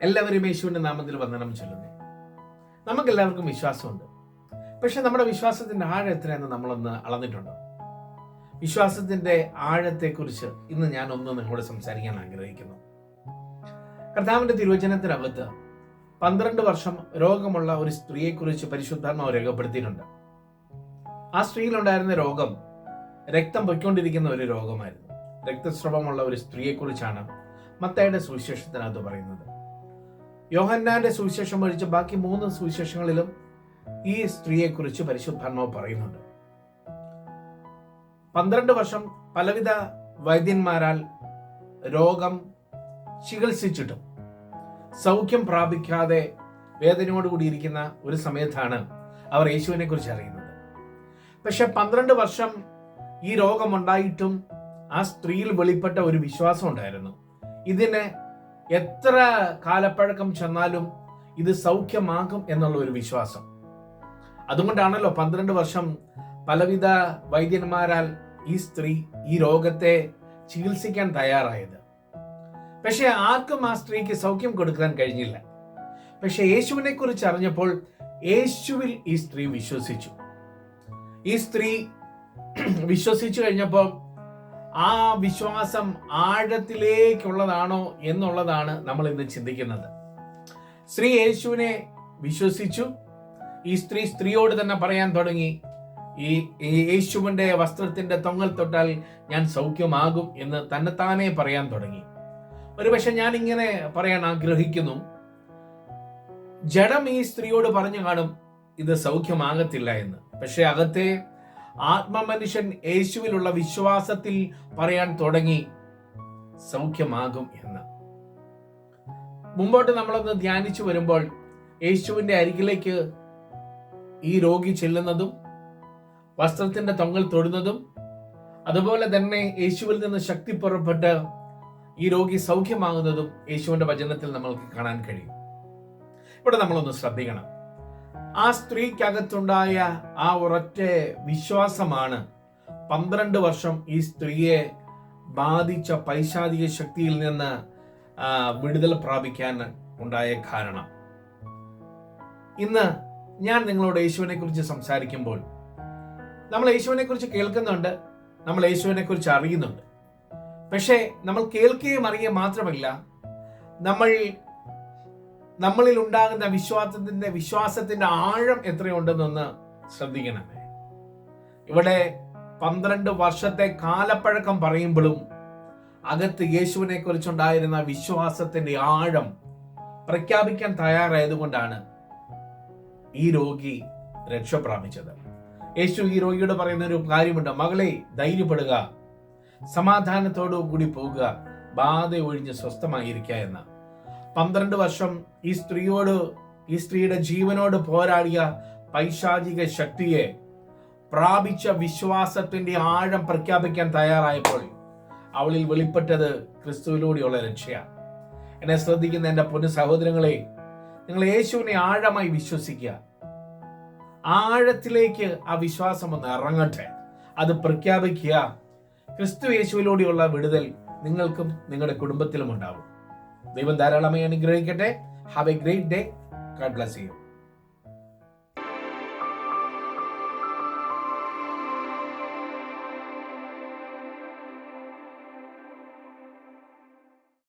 എല്ലാവരും യേശുവിൻ്റെ നാമത്തിൽ വന്ദനം ചൊല്ലുന്നു. നമുക്കെല്ലാവർക്കും വിശ്വാസമുണ്ട്. പക്ഷെ നമ്മുടെ വിശ്വാസത്തിൻ്റെ ആഴം എത്രയെന്ന് നമ്മളൊന്ന് അളന്നിട്ടുണ്ടോ? വിശ്വാസത്തിൻ്റെ ആഴത്തെക്കുറിച്ച് ഇന്ന് ഞാനൊന്ന് നിങ്ങളോട് സംസാരിക്കാൻ ആഗ്രഹിക്കുന്നു. കർത്താവിൻ്റെ തിരുവചനത്തിനകത്ത് 12 വർഷം രോഗമുള്ള ഒരു സ്ത്രീയെക്കുറിച്ച് പരിശുദ്ധാത്മാവ് രേഖപ്പെടുത്തിയിട്ടുണ്ട്. ആ സ്ത്രീയിലുണ്ടായിരുന്ന രോഗം രക്തം പൊയ്ക്കൊണ്ടിരിക്കുന്ന ഒരു രോഗമായിരുന്നു. രക്തസ്രവമുള്ള ഒരു സ്ത്രീയെക്കുറിച്ചാണ് മത്തായിയുടെ സുവിശേഷത്തിനകത്ത് പറയുന്നത്. യോഹന്നാന്റെ സുവിശേഷം ഒഴിച്ച് ബാക്കി 3 സുവിശേഷങ്ങളിലും ഈ സ്ത്രീയെക്കുറിച്ച് പരിശുദ്ധാത്മാവ് പറയുന്നുണ്ട്. 12 വർഷം പലവിധ വൈദ്യന്മാരാൽ രോഗം ചികിത്സിച്ചിട്ടും സൗഖ്യം പ്രാപിക്കാതെ വേദനയോടുകൂടിയിരിക്കുന്ന ഒരു സമയത്താണ് അവർ യേശുവിനെ കുറിച്ച് അറിയുന്നത്. പക്ഷെ 12 വർഷം ഈ രോഗമുണ്ടായിട്ടും ആ സ്ത്രീയിൽ വെളിപ്പെട്ട ഒരു വിശ്വാസം ഉണ്ടായിരുന്നു. ഇതിന് എത്ര കാലപ്പഴക്കം ചെന്നാലും ഇത് സൗഖ്യമാകും എന്നുള്ള ഒരു വിശ്വാസം. അതുകൊണ്ടാണല്ലോ 12 വർഷം പലവിധ വൈദ്യന്മാരാൽ ഈ സ്ത്രീ ഈ രോഗത്തെ ചികിത്സിക്കാൻ തയ്യാറായത്. പക്ഷെ ആർക്കും ആ സ്ത്രീക്ക് സൗഖ്യം കൊടുക്കാൻ കഴിഞ്ഞില്ല. പക്ഷെ യേശുവിനെ കുറിച്ച് അറിഞ്ഞപ്പോൾ യേശുവിൽ ഈ സ്ത്രീ വിശ്വസിച്ചു. ഈ സ്ത്രീ വിശ്വസിച്ചു കഴിഞ്ഞപ്പോൾ ആ വിശ്വാസം ആഴത്തിലേക്കുള്ളതാണോ എന്നുള്ളതാണ് നമ്മൾ ഇന്ന് ചിന്തിക്കുന്നത്. സ്ത്രീ യേശുവിനെ വിശ്വസിച്ചു. ഈ സ്ത്രീയോട് തന്നെ പറയാൻ തുടങ്ങി, ഈ യേശുവിന്റെ വസ്ത്രത്തിന്റെ തൊങ്ങൽ തൊട്ടാൽ ഞാൻ സൗഖ്യമാകും എന്ന് തന്നെത്താനെ പറയാൻ തുടങ്ങി. ഒരുപക്ഷെ ഞാൻ ഇങ്ങനെ പറയാൻ ആഗ്രഹിക്കുന്നു, ജഡം ഈ സ്ത്രീയോട് പറഞ്ഞു കാണും ഇത് സൗഖ്യമാകത്തില്ല എന്ന്. പക്ഷെ അകത്തെ ആത്മമനുഷ്യൻ യേശുവിലുള്ള വിശ്വാസത്തിൽ പറയാൻ തുടങ്ങി സൗഖ്യമാകും എന്ന്. മുമ്പോട്ട് നമ്മളൊന്ന് ധ്യാനിച്ചു വരുമ്പോൾ യേശുവിന്റെ അരികിലേക്ക് ഈ രോഗി ചെല്ലുന്നതും വസ്ത്രത്തിന്റെ തൊങ്ങൽ തൊടുന്നതും അതുപോലെ തന്നെ യേശുവിൽ നിന്ന് ശക്തി പുറപ്പെട്ട് ഈ രോഗി സൗഖ്യമാകുന്നതും യേശുവിന്റെ വചനത്തിൽ നമ്മൾക്ക് കാണാൻ കഴിയും. ഇവിടെ നമ്മളൊന്ന് ശ്രദ്ധിക്കണം. ആ സ്ത്രീക്കകത്തുണ്ടായ ആ ഒരൊറ്റ വിശ്വാസമാണ് 12 വർഷം ഈ സ്ത്രീയെ ബാധിച്ച പൈശാചിക ശക്തിയിൽ നിന്ന് വിടുതൽ പ്രാപിക്കാൻ ഉണ്ടായ കാരണം. ഇന്ന് ഞാൻ നിങ്ങളോട് യേശുവിനെ കുറിച്ച് സംസാരിക്കുമ്പോൾ നമ്മൾ യേശുവിനെ കുറിച്ച് കേൾക്കുന്നുണ്ട്, നമ്മൾ യേശുവിനെ കുറിച്ച് അറിയുന്നുണ്ട്. പക്ഷേ നമ്മൾ കേൾക്കുകയും അറിയുക മാത്രമല്ല, നമ്മളിൽ ഉണ്ടാകുന്ന വിശ്വാസത്തിന്റെ ആഴം എത്രയുണ്ടെന്നൊന്ന് ശ്രദ്ധിക്കണമേ. ഇവിടെ 12 വർഷത്തെ കാലപ്പഴക്കം പറയുമ്പോഴും അകത്ത് യേശുവിനെ കുറിച്ചുണ്ടായിരുന്ന വിശ്വാസത്തിന്റെ ആഴം പ്രഖ്യാപിക്കാൻ തയ്യാറായതുകൊണ്ടാണ് ഈ രോഗി രക്ഷ പ്രാപിച്ചത്. യേശു ഈ രോഗിയോട് പറയുന്ന ഒരു കാര്യമുണ്ട്, മകളെ ധൈര്യപ്പെടുക, സമാധാനത്തോടു കൂടി പോകുക, ബാധ ഒഴിഞ്ഞ് സ്വസ്ഥമായിരിക്കുക എന്ന. 12 വർഷം ഈ സ്ത്രീയുടെ ജീവനോട് പോരാടിയ പൈശാചിക ശക്തിയെ പ്രാപിച്ച വിശ്വാസത്തിന്റെ ആഴം പ്രഖ്യാപിക്കാൻ തയ്യാറായപ്പോൾ അവളിൽ വെളിപ്പെട്ടത് ക്രിസ്തുവിലൂടെയുള്ള രക്ഷയാണ്. എന്നെ ശ്രദ്ധിക്കുന്ന എൻ്റെ പൊന്നു സഹോദരങ്ങളെ, നിങ്ങൾ യേശുവിനെ ആഴമായി വിശ്വസിക്കുക. ആഴത്തിലേക്ക് ആ വിശ്വാസം ഒന്ന് ഇറങ്ങട്ടെ, അത് പ്രഖ്യാപിക്കുക. ക്രിസ്തു യേശുവിലൂടെയുള്ള വിടുതൽ നിങ്ങൾക്കും നിങ്ങളുടെ കുടുംബത്തിലും ഉണ്ടാവും. ദൈവം ധാരാളമായി അനുഗ്രഹിക്കട്ടെ. Have A great day. God bless you.